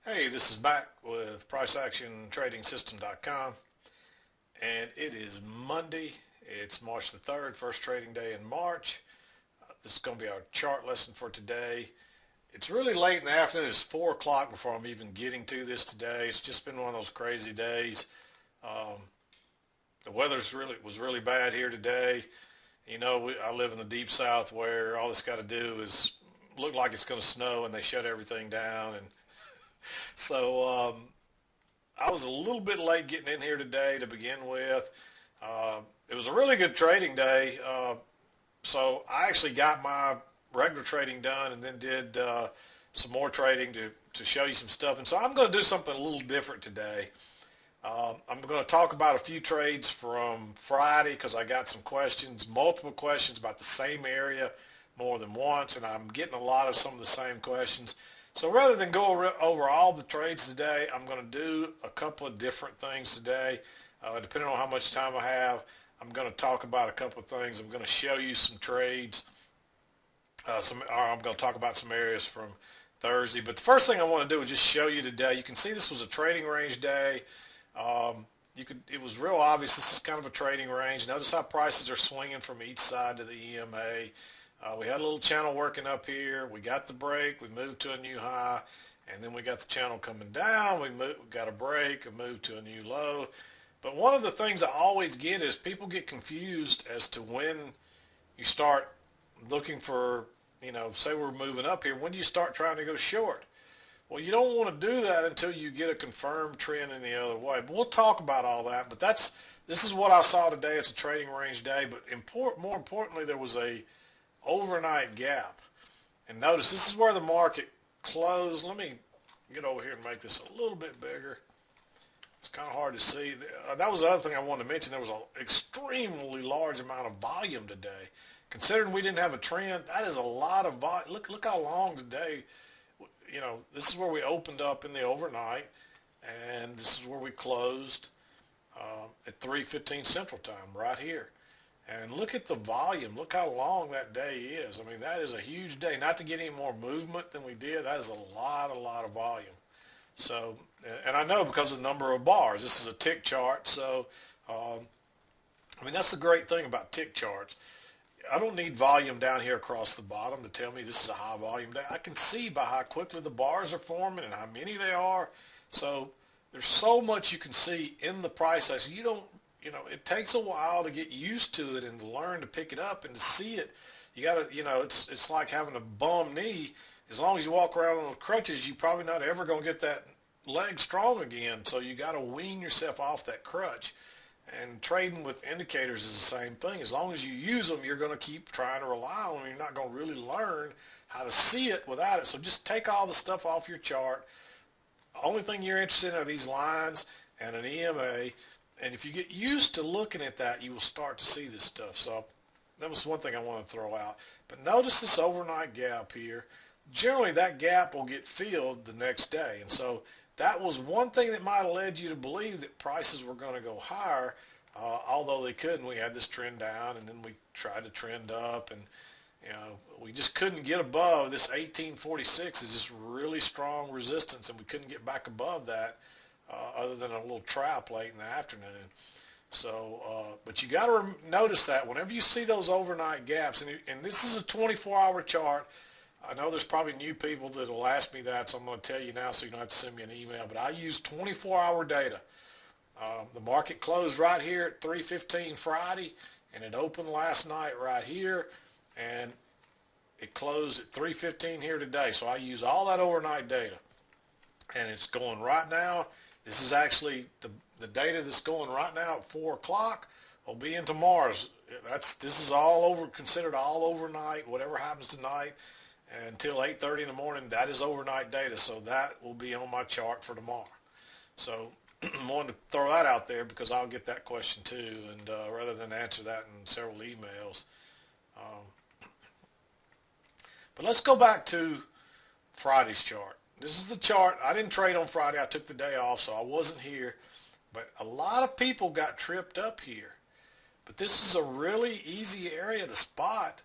Hey, this is Mack with PriceActionTradingSystem.com, and it is Monday. It's March the 3rd, first trading day in March. This is going to be our chart lesson for today. It's really late in the afternoon. It's 4 o'clock before I'm even getting to this today. It's just been one of those crazy days. Um, the was really bad here today. I live in the deep south where all it's got to do is look like it's going to snow and they shut everything down. And so I was a little bit late getting in here today to begin with. It was a really good trading day. So I actually got my regular trading done and then did some more trading to show you some stuff. And so I'm going to do something a little different today. I'm going to talk about a few trades from Friday because I got some questions, multiple questions about the same area more than once, and I'm getting a lot of some of the same questions. So rather than go over all the trades today, I'm going to do a couple of different things today. Depending on how much time I have, I'm going to talk about a couple of things. I'm going to show you some trades. I'm going to talk about some areas from Thursday. But the first thing I want to do is just show you today. You can see this was a trading range day. It was real obvious this is kind of a trading range. Notice how prices are swinging from each side to the EMA. We had a little channel working up here. We got the break. We moved to a new high, and then we got the channel coming down. We got a break and moved to a new low. But one of the things I always get is people get confused as to when you start looking for, say we're moving up here. When do you start trying to go short? Well, you don't want to do that until you get a confirmed trend in the other way. But we'll talk about all that. But this is what I saw today. It's a trading range day. But more importantly, there was a overnight gap. And notice this is where the market closed. Let me get over here and make this a little bit bigger. It's kind of hard to see. That was the other thing I wanted to mention. There was an extremely large amount of volume today. Considering we didn't have a trend, that is a lot of volume. Look how long today. This is where we opened up in the overnight, and this is where we closed at 3:15 Central Time right here. And look at the volume. Look how long that day is. I mean, that is a huge day. Not to get any more movement than we did. That is a lot of volume. So, and I know because of the number of bars. This is a tick chart. So, I mean, that's the great thing about tick charts. I don't need volume down here across the bottom to tell me this is a high volume day. I can see by how quickly the bars are forming and how many they are. So there's so much you can see in the price action. It takes a while to get used to it and to learn to pick it up and to see it. You got to, it's like having a bum knee. As long as you walk around on crutches, you're probably not ever going to get that leg strong again. So you got to wean yourself off that crutch. And trading with indicators is the same thing. As long as you use them, you're going to keep trying to rely on them. You're not going to really learn how to see it without it. So just take all the stuff off your chart. The only thing you're interested in are these lines and an EMA. And if you get used to looking at that, you will start to see this stuff. So that was one thing I want to throw out. But notice this overnight gap here. Generally, that gap will get filled the next day. And so that was one thing that might have led you to believe that prices were going to go higher, although they couldn't. We had this trend down, and then we tried to trend up, and we just couldn't get above this 1846 is just really strong resistance, and we couldn't get back above that other than a little trap late in the afternoon. So, but you got to notice that whenever you see those overnight gaps, and this is a 24-hour chart. I know there's probably new people that will ask me that, so I'm going to tell you now so you don't have to send me an email. But I use 24-hour data. The market closed right here at 3:15 Friday, and it opened last night right here, and it closed at 3:15 here today. So I use all that overnight data, and it's going right now. This is actually the data that's going right now at 4 o'clock will be in tomorrow's. This is all over, considered all overnight. Whatever happens tonight until 8:30 in the morning, that is overnight data. So that will be on my chart for tomorrow. So I wanted to throw that out there because I'll get that question too, and rather than answer that in several emails. Um, but let's go back to Friday's chart. This is the chart. I didn't trade on Friday. I took the day off, so I wasn't here. But a lot of people got tripped up here. But this is a really easy area to spot.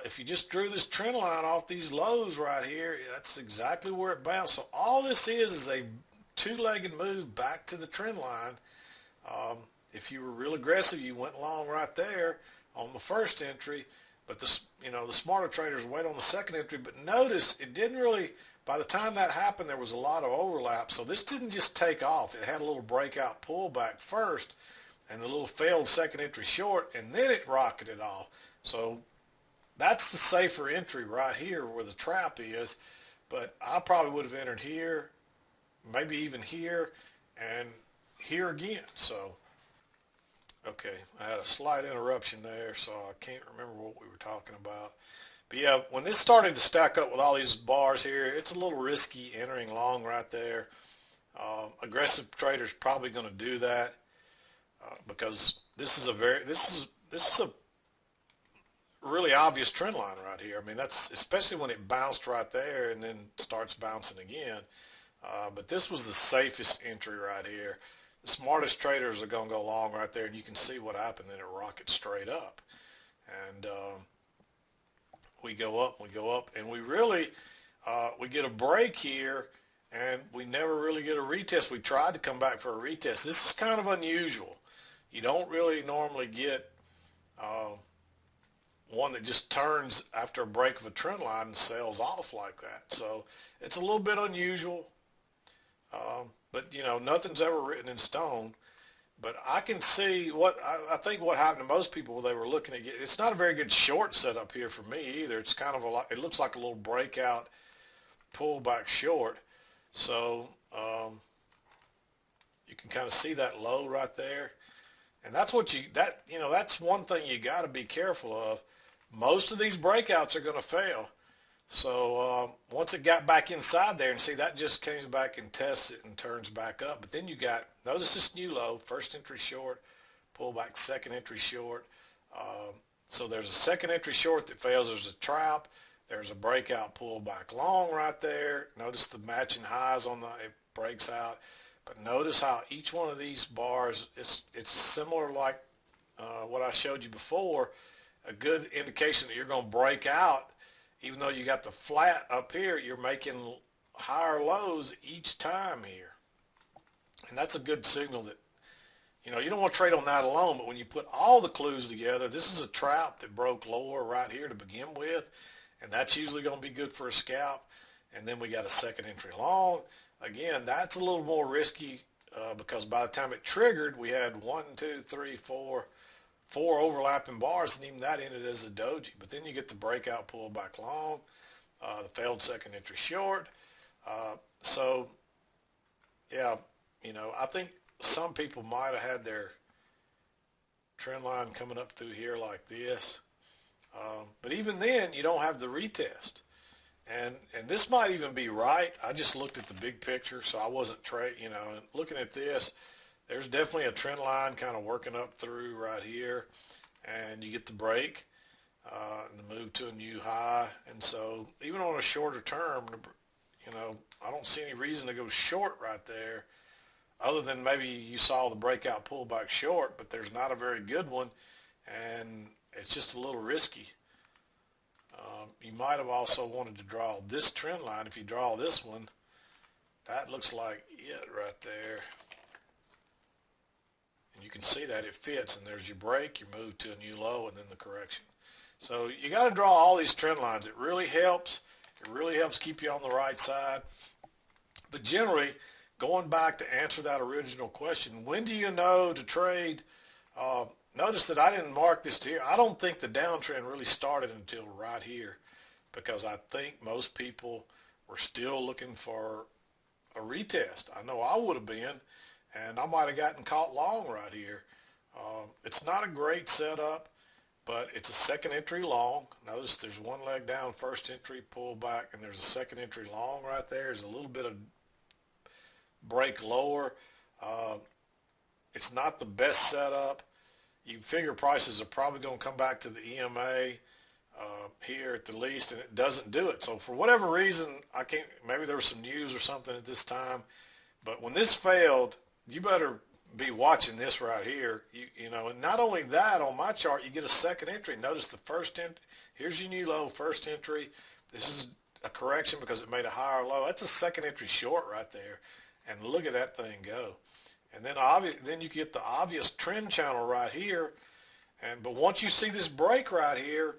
if you just drew this trend line off these lows right here, that's exactly where it bounced. So all this is a two-legged move back to the trend line. Um, if you were real aggressive, you went long right there on the first entry, but the smarter traders wait on the second entry. But notice it didn't really, by the time that happened, there was a lot of overlap. So this didn't just take off. It had a little breakout pullback first and the little failed second entry short, and then it rocketed off. So that's the safer entry right here where the trap is. But I probably would have entered here, maybe even here, and here again. So, okay, I had a slight interruption there, so I can't remember what we were talking about. But yeah, when this started to stack up with all these bars here, it's a little risky entering long right there. Aggressive traders probably going to do that because this is a really obvious trend line right here. I mean, that's especially when it bounced right there and then starts bouncing again. But this was the safest entry right here. The smartest traders are going to go long right there, and you can see what happened. Then it rockets straight up. And we go up, and we really, we get a break here, and we never really get a retest. We tried to come back for a retest. This is kind of unusual. You don't really normally get one that just turns after a break of a trend line and sails off like that. So it's a little bit unusual. But nothing's ever written in stone. But I can see what I think what happened to most people when they were looking at it. It's not a very good short setup here for me either. It's kind of it looks like a little breakout pullback short. So you can kind of see that low right there. And that's that's one thing you got to be careful of. Most of these breakouts are going to fail. So once it got back inside there, and see that just came back and tests it and turns back up. But then you got, notice this new low, first entry short, pullback, second entry short. So there's a second entry short that fails. There's a trap. There's a breakout pullback long right there. Notice the matching highs it breaks out. But notice how each one of these bars, it's similar like what I showed you before, a good indication that you're going to break out. Even though you got the flat up here, you're making higher lows each time here. And that's a good signal that, you don't want to trade on that alone, but when you put all the clues together, this is a trap that broke lower right here to begin with, and that's usually going to be good for a scalp. And then we got a second entry long. Again, that's a little more risky because by the time it triggered, we had 4 overlapping bars, and even that ended as a doji. But then you get the breakout pullback long, the failed second entry short. So, yeah, I think some people might have had their trend line coming up through here like this. But even then, you don't have the retest. And this might even be right. I just looked at the big picture, so I wasn't looking at this. There's definitely a trend line kind of working up through right here, and you get the break and the move to a new high. And so even on a shorter term, I don't see any reason to go short right there other than maybe you saw the breakout pullback short, but there's not a very good one, and it's just a little risky. You might have also wanted to draw this trend line. If you draw this one, that looks like it right there. And you can see that it fits, and there's your break, your move to a new low, and then the correction. So you got to draw all these trend lines. It really helps. It really helps keep you on the right side. But generally, going back to answer that original question, when do you know to trade? Notice that I didn't mark this to here. I don't think the downtrend really started until right here because I think most people were still looking for a retest. I know I would have been, and I might have gotten caught long right here. It's not a great setup, but it's a second entry long. Notice there's one leg down, first entry, pull back, and there's a second entry long right there. There's a little bit of break lower. It's not the best setup. You figure prices are probably going to come back to the EMA here at the least, and it doesn't do it. So for whatever reason, I can't, maybe there was some news or something at this time, but when this failed, you better be watching this right here. You know, and not only that, on my chart, you get a second entry. Notice the first entry. Here's your new low, first entry. This is a correction because it made a higher low. That's a second entry short right there. And look at that thing go. And then you get the obvious trend channel right here. But once you see this break right here,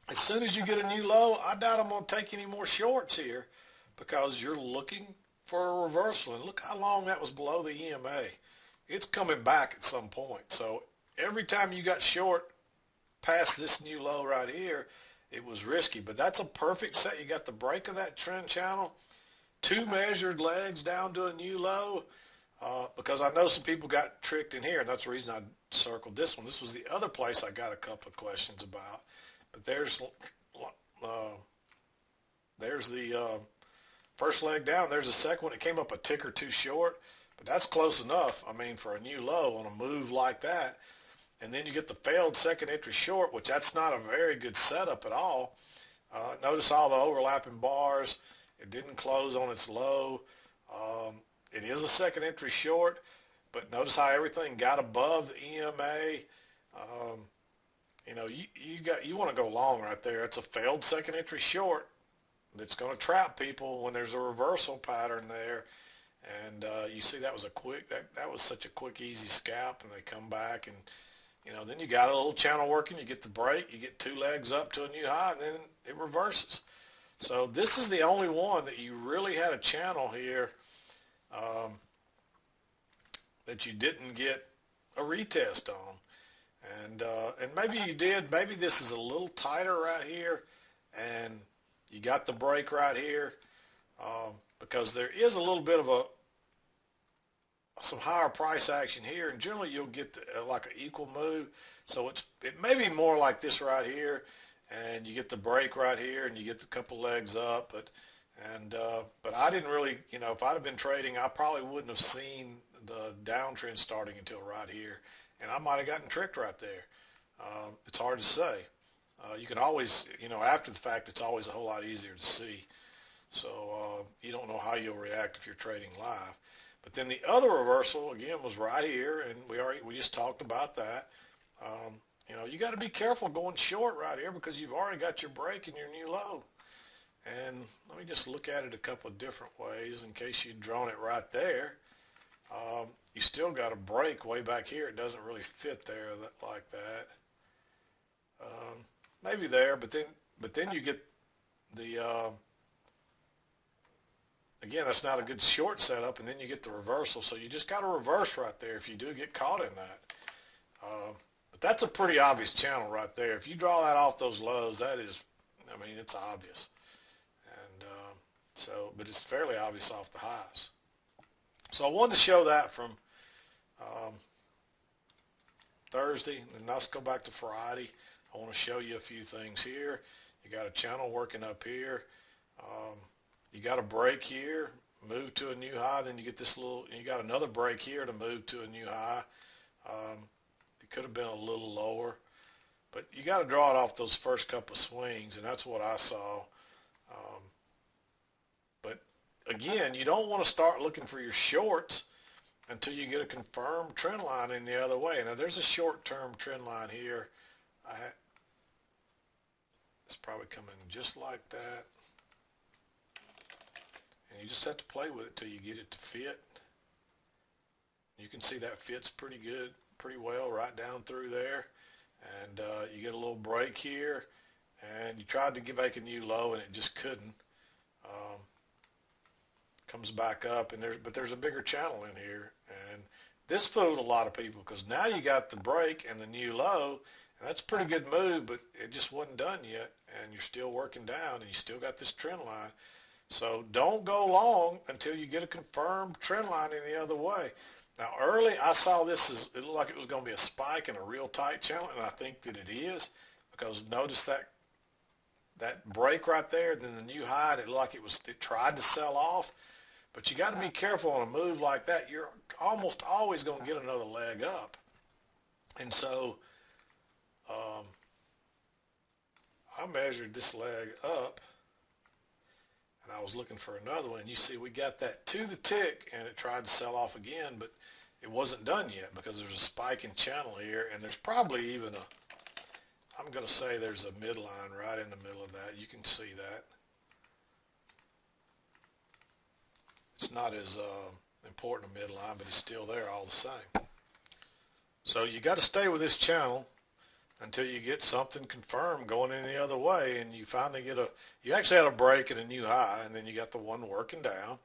as soon as you get a new low, I doubt I'm going to take any more shorts here because you're looking for a reversal. And look how long that was below the EMA. It's coming back at some point. So every time you got short past this new low right here, it was risky. But that's a perfect set. You got the break of that trend channel, two measured legs down to a new low. Because I know some people got tricked in here, and that's the reason I circled this one. This was the other place I got a couple of questions about. But there's the first leg down. There's the second one. It came up a tick or two short, but that's close enough, I mean, for a new low on a move like that. And then you get the failed second entry short, which that's not a very good setup at all. Notice all the overlapping bars. It didn't close on its low. It is a second entry short, but notice how everything got above the EMA. You know, you want to go long right there. It's a failed second entry short that's going to trap people when there's a reversal pattern there. And you see that was that was such a quick, easy scalp, and they come back, and you know, then you got a little channel working. You get the break, you get two legs up to a new high, and then it reverses. So this is the only one that you really had a channel here that you didn't get a retest on. And maybe you did. Maybe this is a little tighter right here, and you got the break right here because there is a little bit of some higher price action here, and generally you'll get like an equal move. So it may be more like this right here, and you get the break right here, and you get a couple legs up, but I didn't really, you know, if I'd have been trading, I probably wouldn't have seen the downtrend starting until right here, and I might have gotten tricked right there. It's hard to say. You can always, you know, after the fact, it's always a whole lot easier to see. So you don't know how you'll react if you're trading live. But then the other reversal again was right here, and we just talked about that. You know, you got to be careful going short right here because you've already got your break and your new low. And let me just look at it a couple of different ways in case you'd drawn it right there. You still got a break way back here. It doesn't really fit there like that. Maybe there, but then you get the again, that's not a good short setup, and then you get the reversal. So you just got to reverse right there if you do get caught in that. But that's a pretty obvious channel right there. If you draw that off those lows, that is, I mean, it's obvious. And but it's fairly obvious off the highs. So I wanted to show that from Thursday, and let's go back to Friday. I want to show you a few things here. You got a channel working up here. You got a break here, move to a new high, then you get this you got another break here to move to a new high. It could have been a little lower, but you got to draw it off those first couple of swings, and that's what I saw. But again, you don't want to start looking for your shorts until you get a confirmed trend line in the other way. Now there's a short-term trend line here. It's probably coming just like that. And you just have to play with it till you get it to fit. You can see that fits pretty good, pretty well right down through there. And you get a little break here, and you tried to make a new low, and it just couldn't. Comes back up, but there's a bigger channel in here, and this fooled a lot of people because now you got the break and the new low, and that's a pretty good move, but it just wasn't done yet, and you're still working down, and you still got this trend line. So don't go long until you get a confirmed trend line in the other way. Now early I saw this it looked like it was going to be a spike in a real tight channel, and I think that it is, because notice that break right there, then the new high, it looked like it tried to sell off. But you got to be careful on a move like that. You're almost always going to get another leg up. And so I measured this leg up, and I was looking for another one. You see we got that to the tick, and it tried to sell off again, but it wasn't done yet because there's a spike in channel here, and there's probably even I'm going to say there's a midline right in the middle of that. You can see that. It's not as important a midline, but it's still there all the same. So you got to stay with this channel until you get something confirmed going any other way, and you finally you actually had a break and a new high, and then you got the one working down,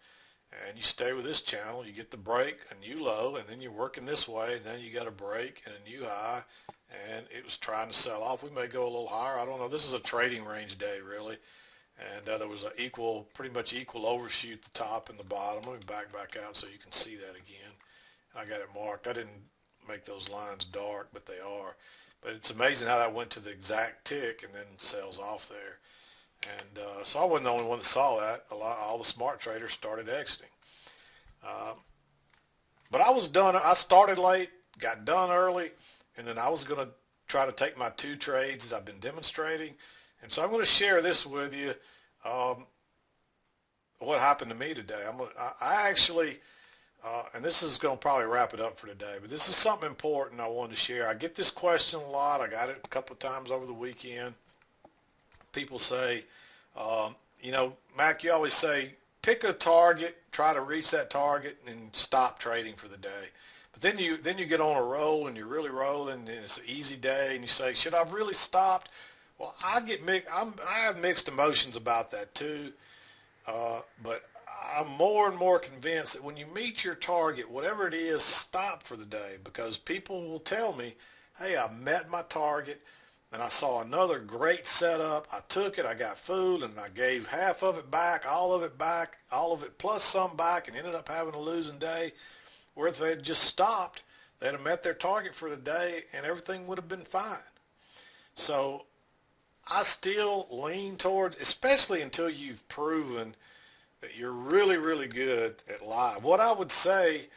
and you stay with this channel, you get the break, a new low, and then you're working this way, and then you got a break and a new high, and it was trying to sell off. We may go a little higher. I don't know. This is a trading range day, really, and there was a pretty much equal overshoot the top and the bottom. Let me back out so you can see that again. I got it marked. I didn't make those lines dark, but they are. But it's amazing how that went to the exact tick and then sells off there. And so I wasn't the only one that saw that. All the smart traders started exiting. But I was done. I started late, got done early, and then I was going to try to take my 2 trades as I've been demonstrating. And so I'm going to share this with you, what happened to me today. I actually, and this is going to probably wrap it up for today, but this is something important I wanted to share. I get this question a lot. I got it a couple of times over the weekend. People say, Mac, you always say, pick a target, try to reach that target, and stop trading for the day. But then you get on a roll, and you're really rolling, and it's an easy day, and you say, should I have really stopped? Well, I have mixed emotions about that too, but I'm more and more convinced that when you meet your target, whatever it is, stop for the day, because people will tell me, hey, I met my target, and I saw another great setup. I took it, I got food, and I gave half of it back, all of it plus some back, and ended up having a losing day. Where if they had just stopped, they'd have met their target for the day, and everything would have been fine. So I still lean towards, especially until you've proven that you're really, really good at live. What I would say,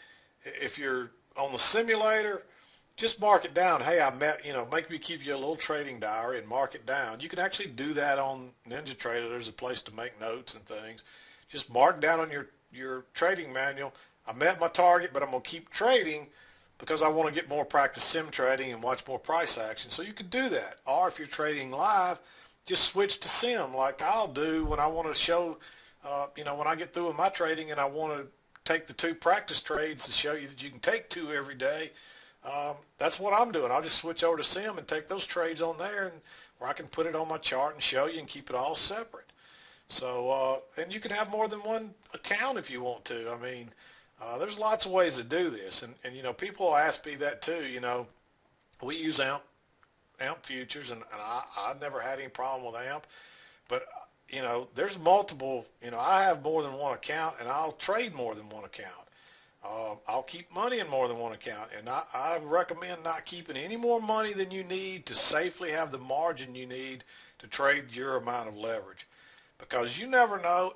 if you're on the simulator, just mark it down. Hey, make me keep you a little trading diary and mark it down. You can actually do that on NinjaTrader. There's a place to make notes and things. Just mark down on your trading manual, I met my target, but I'm going to keep trading because I want to get more practice sim trading and watch more price action. So you could do that. Or if you're trading live, just switch to sim like I'll do when I want to show, when I get through with my trading and I want to take the 2 practice trades to show you that you can take 2 every day. That's what I'm doing. I'll just switch over to sim and take those trades on there, and where I can put it on my chart and show you and keep it all separate. So, and you can have more than one account if you want to. I mean, there's lots of ways to do this. And people ask me that too. We use AMP futures, and I've never had any problem with AMP. But, there's multiple, I have more than one account, and I'll trade more than one account. I'll keep money in more than one account, and I recommend not keeping any more money than you need to safely have the margin you need to trade your amount of leverage, because you never know.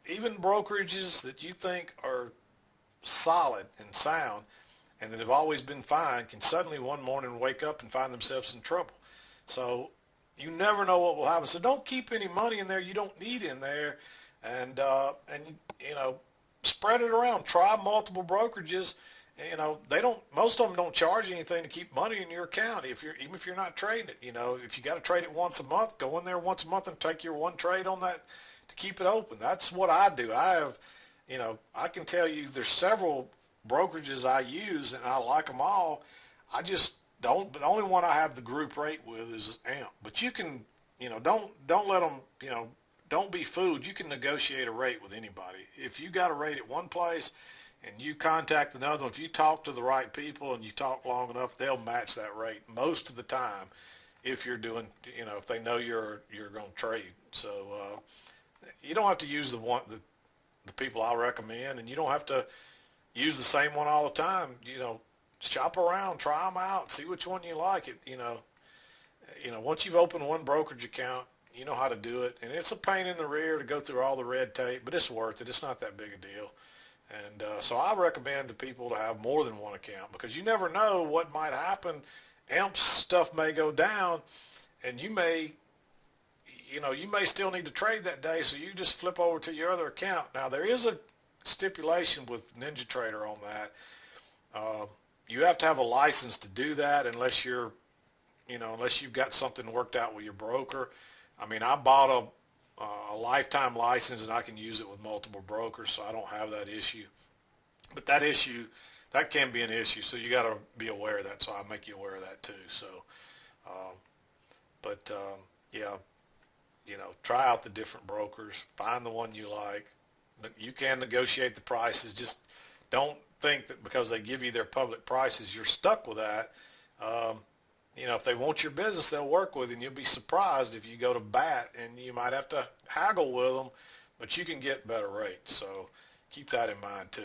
Even brokerages that you think are solid and sound and that have always been fine can suddenly one morning wake up and find themselves in trouble. So you never know what will happen. So don't keep any money in there you don't need in there, and spread it around. Try multiple brokerages. Most of them don't charge anything to keep money in your account even if you're not trading it. If you got to trade it once a month, go in there once a month and take your one trade on that to keep it open. That's what I do. I can tell you there's several brokerages I use, and I like them all. I just don't. But the only one I have the group rate with is AMP. But you can, don't let them, don't be fooled. You can negotiate a rate with anybody. If you got a rate at one place and you contact another one, if you talk to the right people and you talk long enough, they'll match that rate most of the time. If you're doing, if they know you're going to trade. So you don't have to use the people I recommend, and you don't have to use the same one all the time. Shop around, try them out, see which one you like. Once you've opened one brokerage account, you know how to do it, and it's a pain in the rear to go through all the red tape, but it's worth it. It's not that big a deal. And so I recommend to people to have more than one account, because you never know what might happen. AMP stuff may go down, and you may still need to trade that day, so you just flip over to your other account. Now, there is stipulation with NinjaTrader on that. Uh, you have to have a license to do that unless you're, unless you've got something worked out with your broker. I mean, I bought a lifetime license and I can use it with multiple brokers, so I don't have that issue. But that can be an issue, so you got to be aware of that. So I make you aware of that too. So, um, yeah, try out the different brokers, find the one you like. You can negotiate the prices. Just don't think that because they give you their public prices, you're stuck with that. Um, if they want your business, they'll work with you, and you'll be surprised if you go to bat, and you might have to haggle with them, but you can get better rates. So keep that in mind too.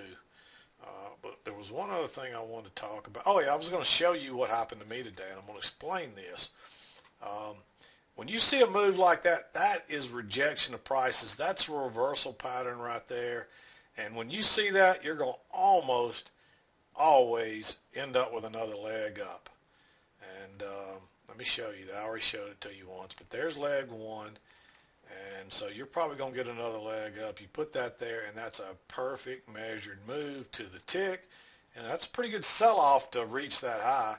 But there was one other thing I wanted to talk about. Oh yeah, I was going to show you what happened to me today, and I'm going to explain this. Um, when you see a move like that, that is rejection of prices. That's a reversal pattern right there. And when you see that, you're going to almost always end up with another leg up. And let me show you that. I already showed it to you once, but there's leg one. And so you're probably going to get another leg up. You put that there, and that's a perfect measured move to the tick. And that's a pretty good sell-off to reach that high.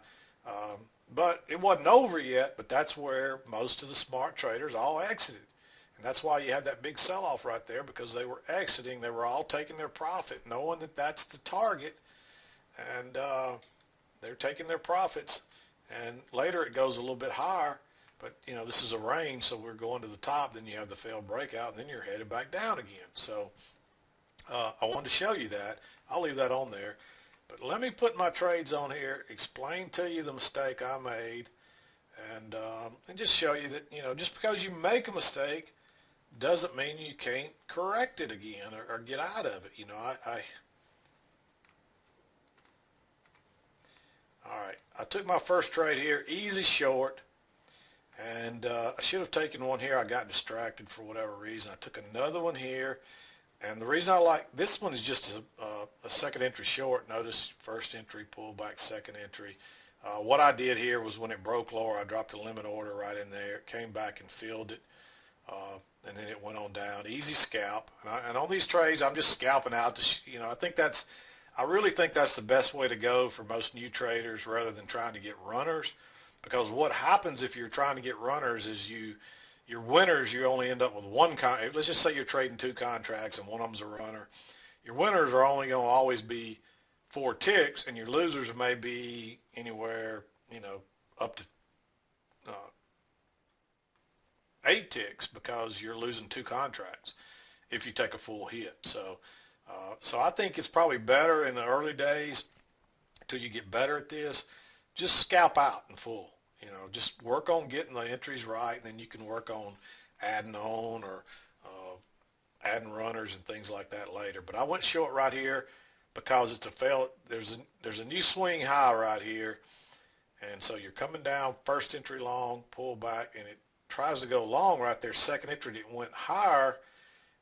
But it wasn't over yet, but that's where most of the smart traders all exited. And that's why you had that big sell-off right there, because they were exiting. They were all taking their profit, knowing that that's the target. And they're taking their profits. And later it goes a little bit higher. But, this is a range, so we're going to the top. Then you have the failed breakout, and then you're headed back down again. So I wanted to show you that. I'll leave that on there. But let me put my trades on here, explain to you the mistake I made, and just show you that, just because you make a mistake doesn't mean you can't correct it again or get out of it. All right, I took my first trade here, easy short. And I should have taken one here. I got distracted for whatever reason. I took another one here. And the reason I like this one is just a second entry short. Notice first entry, pull back, second entry. What I did here was when it broke lower, I dropped a limit order right in there. It came back and filled it. And then it went on down. Easy scalp. And on these trades, I'm just scalping out. I really think that's the best way to go for most new traders rather than trying to get runners. Because what happens if you're trying to get runners is your winners, you only end up with one let's just say you're trading two contracts and one of them's a runner. Your winners are only going to always be 4 ticks, and your losers may be anywhere, up to 8 ticks because you're losing 2 contracts if you take a full hit. So I think it's probably better in the early days until you get better at this. Just scalp out in full, just work on getting the entries right, and then you can work on adding on or adding runners and things like that later. But I went short right here because it's a fail. There's a new swing high right here, and so you're coming down, first entry long, pull back, and it tries to go long right there. Second entry, it went higher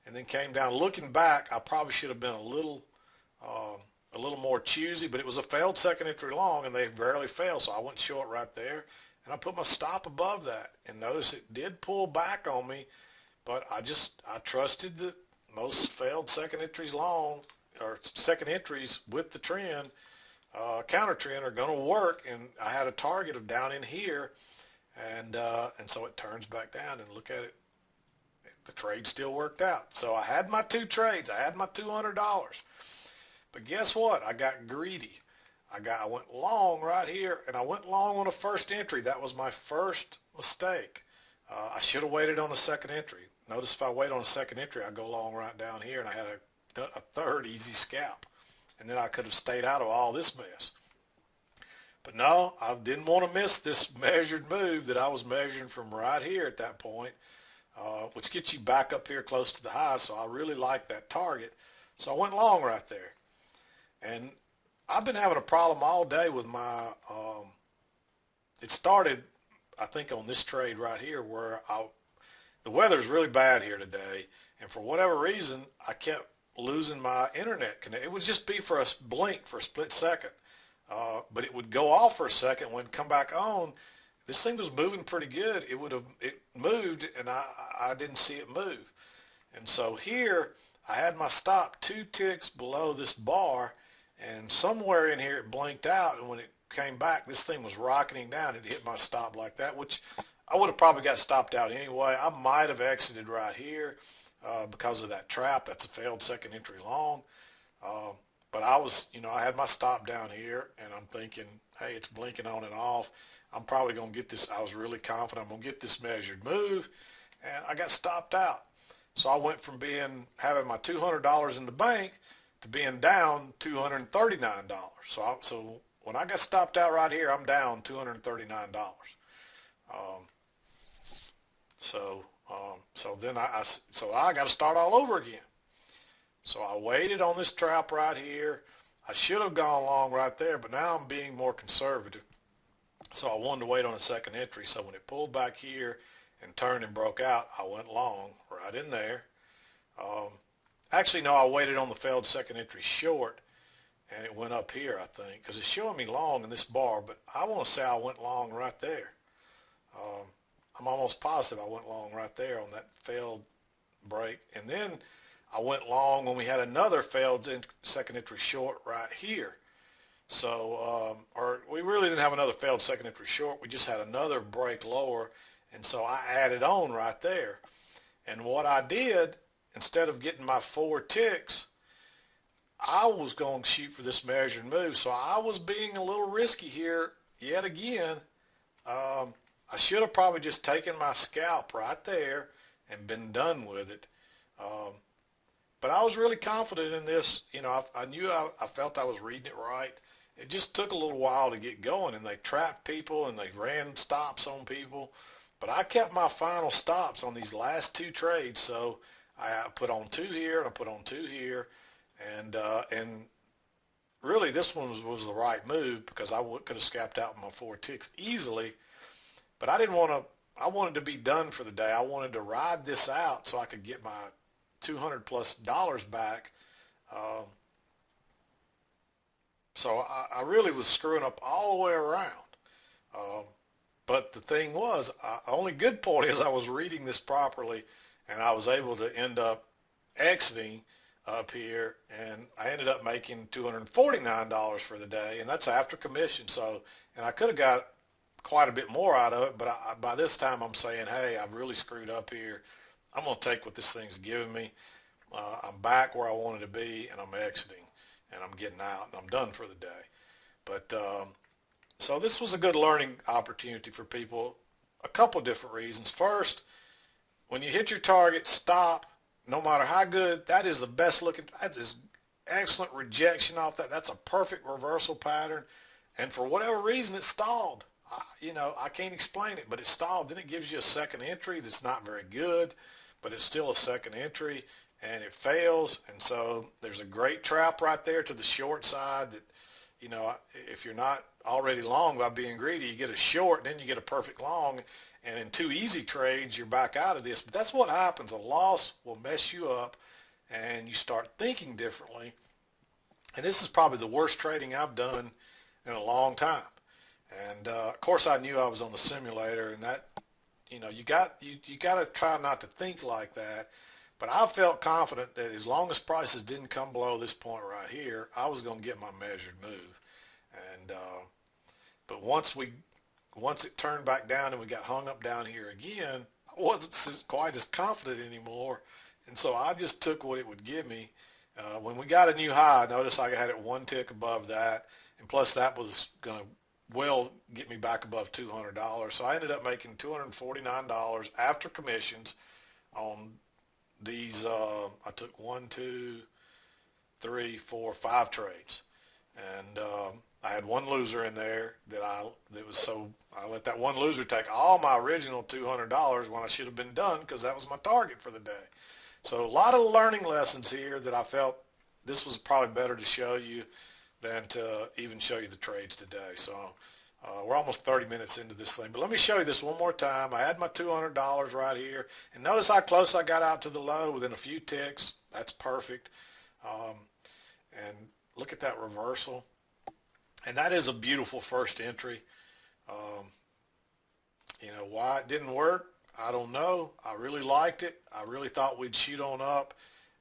and then came down. Looking back, I probably should have been a little more choosy, but it was a failed second entry long, and they barely failed, so I went short right there, and I put my stop above that. And notice it did pull back on me, but I trusted that most failed second entries long, or second entries with the trend, counter trend, are going to work, and I had a target of down in here, and so it turns back down, and look at it. The trade still worked out. So I had my 2 trades. I had my $200. But guess what? I got greedy. I went long right here, and I went long on a first entry. That was my first mistake. I should have waited on a second entry. Notice if I wait on a second entry, I go long right down here, and I had a third easy scalp. And then I could have stayed out of all this mess. But no, I didn't want to miss this measured move that I was measuring from right here at that point, which gets you back up here close to the high. So I really like that target. So I went long right there. And I've been having a problem all day with my, it started, I think, on this trade right here where the weather's really bad here today. And for whatever reason, I kept losing my internet connection. It would just be for a blink, for a split second. But it would go off for a second. When it come back on, this thing was moving pretty good. It moved, and I didn't see it move. And so here, I had my stop 2 ticks below this bar, and somewhere in here it blinked out, and when it came back, this thing was rocketing down. It hit my stop like that, which I would have probably got stopped out anyway. I might have exited right here because of that trap. That's a failed second entry long. Uh, but I was, I had my stop down here, and I'm thinking, hey, it's blinking on and off. I'm probably going to get this. I was really confident I'm going to get this measured move, and I got stopped out. So I went from having my $200 in the bank to being down $239. So when I got stopped out right here, I'm down $239. Um, so I got to start all over again. So I waited on this trap right here. I should have gone long right there, but now I'm being more conservative. So I wanted to wait on a second entry. So when it pulled back here and turned and broke out, I went long right in there. Um, Actually, no, I waited on the failed second entry short, and it went up here, I think, because it's showing me long in this bar, but I want to say I went long right there. Um, I'm almost positive I went long right there on that failed break. And then I went long when we had another failed second entry short right here. So, or we really didn't have another failed second entry short. We just had another break lower. And so I added on right there. And what I did, instead of getting my 4 ticks, I was going to shoot for this measured move. So I was being a little risky here yet again. I should have probably just taken my scalp right there and been done with it. Um, but I was really confident in this. I knew I felt I was reading it right. It just took a little while to get going, and they trapped people and they ran stops on people. But I kept my final stops on these last 2 trades, so I put on 2 here and I put on 2 here, and really this one was the right move because I could have scalped out with my 4 ticks easily. But I didn't want to. I wanted to be done for the day. I wanted to ride this out so I could get my $200+ back. Um, so I really was screwing up all the way around. Um, but the thing was, only good point is I was reading this properly, and I was able to end up exiting up here, and I ended up making $249 for the day, and that's after commission. So, and I could have got quite a bit more out of it, but by this time I'm saying, hey, I've really screwed up here. I'm going to take what this thing's giving me. I'm back where I wanted to be, and I'm exiting, and I'm getting out, and I'm done for the day. But so this was a good learning opportunity for people. A couple different reasons. First, when you hit your target, stop. No matter how good, that is the best looking. That is excellent rejection off that. That's a perfect reversal pattern. And for whatever reason, it stalled. I can't explain it, but it stalled. Then it gives you a second entry that's not very good, but it's still a second entry, and it fails. And so there's a great trap right there to the short side that, if you're not already long by being greedy, you get a short, then you get a perfect long, and in 2 easy trades, you're back out of this. But that's what happens. A loss will mess you up, and you start thinking differently. And this is probably the worst trading I've done in a long time. And of course, I knew I was on the simulator, and that, you got to try not to think like that. But I felt confident that as long as prices didn't come below this point right here, I was going to get my measured move. And but once it turned back down and we got hung up down here again, I wasn't quite as confident anymore. And so I just took what it would give me. When we got a new high, I noticed I had it 1 tick above that, and plus that was going to get me back above $200. So I ended up making $249 after commissions on these. I took 1, 2, 3, 4, 5 trades, and I had one loser in there I let that one loser take all my original $200 when I should have been done because that was my target for the day. So a lot of learning lessons here that I felt this was probably better to show you than to even show you the trades today. So we're almost 30 minutes into this thing, but let me show you this one more time. I had my $200 right here, and notice how close I got out to the low within a few ticks. That's perfect. And look at that reversal. And that is a beautiful first entry. Um, why it didn't work, I don't know. I really liked it. I really thought we'd shoot on up,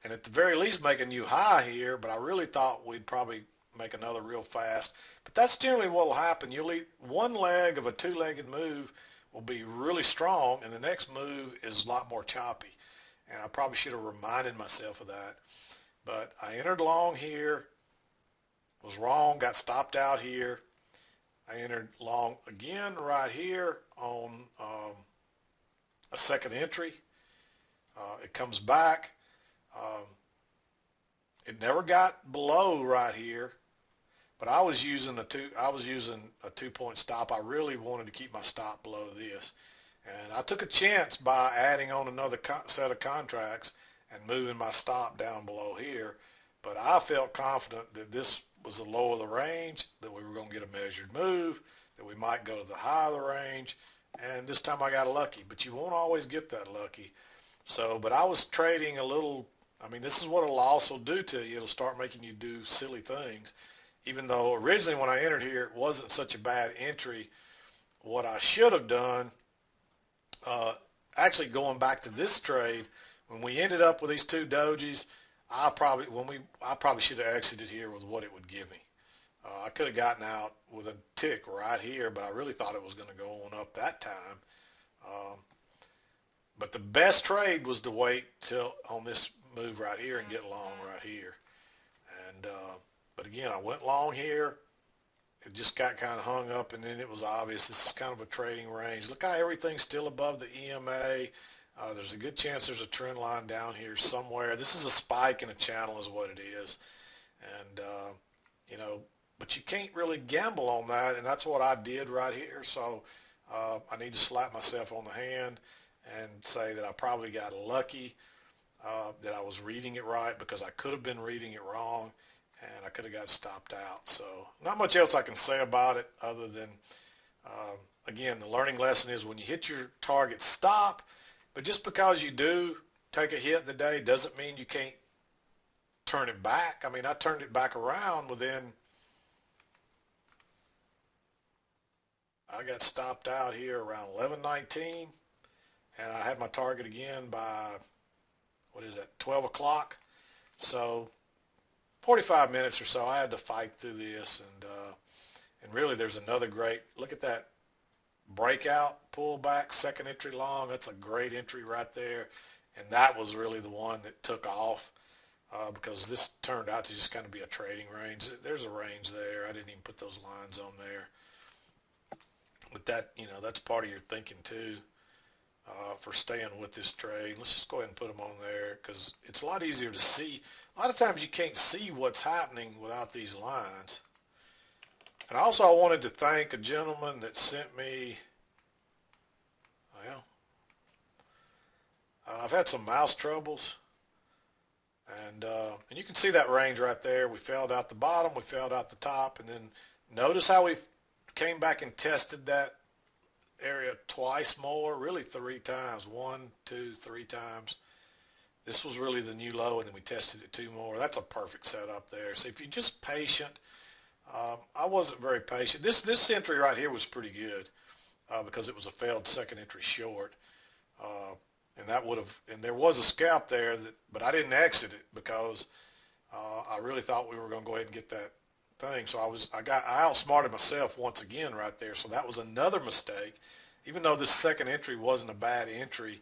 and at the very least make a new high here, but I really thought we'd probably make another real fast. But that's generally what will happen. You'll eat one leg of a two-legged move will be really strong, and the next move is a lot more choppy. And I probably should have reminded myself of that. But I entered long here, was wrong, got stopped out here. I entered long again right here on a second entry. It comes back. Um, it never got below right here, but I was using a 2 point stop. I really wanted to keep my stop below this, and I took a chance by adding on another set of contracts and moving my stop down below here. But I felt confident that this was the low of the range, that we were going to get a measured move, that we might go to the high of the range, and this time I got lucky. But you won't always get that lucky. So, but I was trading a little. I mean, this is what a loss will do to you. It'll start making you do silly things. Even though originally when I entered here, it wasn't such a bad entry. What I should have done, uh, actually going back to this trade, when we ended up with these two dojis, I probably should have exited here with what it would give me. I could have gotten out with a tick right here, but I really thought it was going to go on up that time. Um, but the best trade was to wait till on this move right here and get long right here. And but again, I went long here. It just got kind of hung up, and then it was obvious this is kind of a trading range. Look how everything's still above the EMA. There's a good chance there's a trend line down here somewhere. This is a spike in a channel is what it is. And, you know, but you can't really gamble on that, and that's what I did right here. So I need to slap myself on the hand and say that I probably got lucky, that I was reading it right, because I could have been reading it wrong, and I could have got stopped out. So not much else I can say about it other than, again, the learning lesson is when you hit your target, stop. But just because you do take a hit in the day doesn't mean you can't turn it back. I mean, I turned it back around within, I got stopped out here around 11:19, and I had my target again by, what is that, 12 o'clock. So 45 minutes or so, I had to fight through this, and really there's another great, look at that breakout, pullback, second entry long. That's a great entry right there, and that was really the one that took off, because this turned out to just kind of be a trading range. There's a range there. I didn't even put those lines on there, but that, you know, that's part of your thinking too, for staying with this trade. Let's just go ahead and put them on there because it's a lot easier to see. A lot of times you can't see what's happening without these lines. And also I wanted to thank a gentleman that sent me, well, I've had some mouse troubles, and you can see that range right there. We failed out the bottom, we failed out the top, and then notice how we came back and tested that area twice more, really three times, 1, 2, 3 times. This was really the new low, and then we tested it 2 more. That's a perfect setup there. So if you're just patient, I wasn't very patient. This entry right here was pretty good, because it was a failed second entry short, and that would have, and there was a scalp there but I didn't exit it because I really thought we were going to go ahead and get that thing. So I outsmarted myself once again right there. So that was another mistake. Even though this second entry wasn't a bad entry,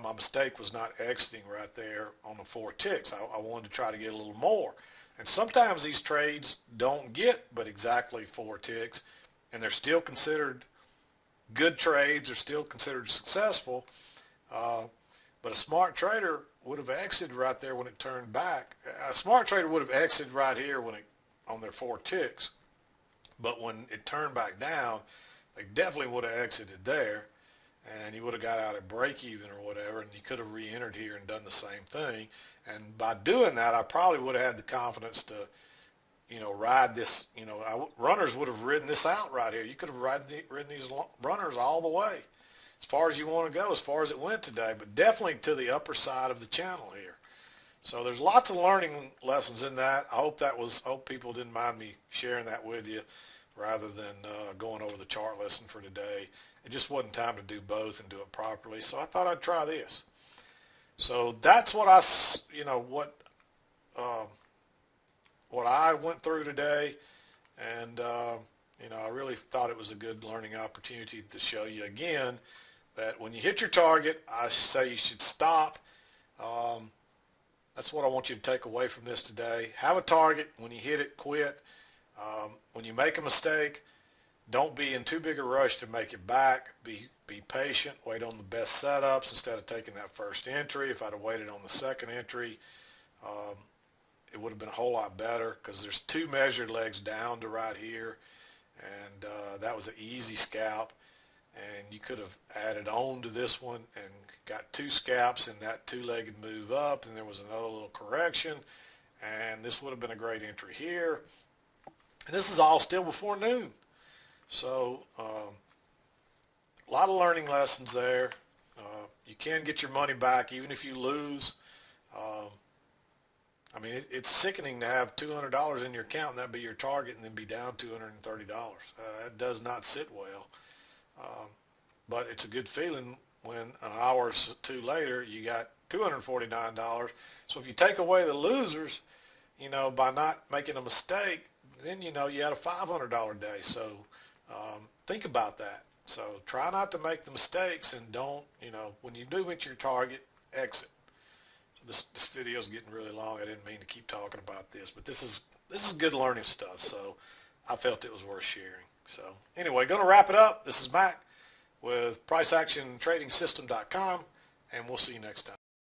my mistake was not exiting right there on the 4 ticks. I wanted to try to get a little more. And sometimes these trades don't get but exactly 4 ticks, and they're still considered good trades. They're still considered successful. But a smart trader would have exited right there when it turned back. A smart trader would have exited right here when it on their 4 ticks. But when it turned back down, they definitely would have exited there, and you would have got out at break even or whatever, and you could have re-entered here and done the same thing. And by doing that, I probably would have had the confidence to, you know, ride this, you know, runners would have ridden this out right here. You could have ridden these runners all the way, as far as you want to go, as far as it went today, but definitely to the upper side of the channel here. So there's lots of learning lessons in that. I hope people didn't mind me sharing that with you rather than going over the chart lesson for today. It just wasn't time to do both and do it properly, so I thought I'd try this. So that's what uh, what I went through today, and I really thought it was a good learning opportunity to show you again that when you hit your target, I say you should stop. Um, that's what I want you to take away from this today. Have a target. When you hit it, quit. When you make a mistake, don't be in too big a rush to make it back. Be patient. Wait on the best setups instead of taking that first entry. If I'd have waited on the second entry, um, it would have been a whole lot better because there's two measured legs down to right here, and that was an easy scalp. And you could have added on to this one and got two scalps in that two-legged move up, and there was another little correction, and this would have been a great entry here. And this is all still before noon. So a lot of learning lessons there. You can get your money back even if you lose. Um, I mean, it's sickening to have $200 in your account and that be your target and then be down $230. That does not sit well. Um, but it's a good feeling when an hour or two later you got $249. So if you take away the losers, by not making a mistake, then you had a $500 day. So think about that. So try not to make the mistakes, and don't, when you do hit your target, exit. So this video is getting really long. I didn't mean to keep talking about this, but this is good learning stuff. So I felt it was worth sharing. So anyway, going to wrap it up. This is Mack with PriceActionTradingSystem.com, and we'll see you next time.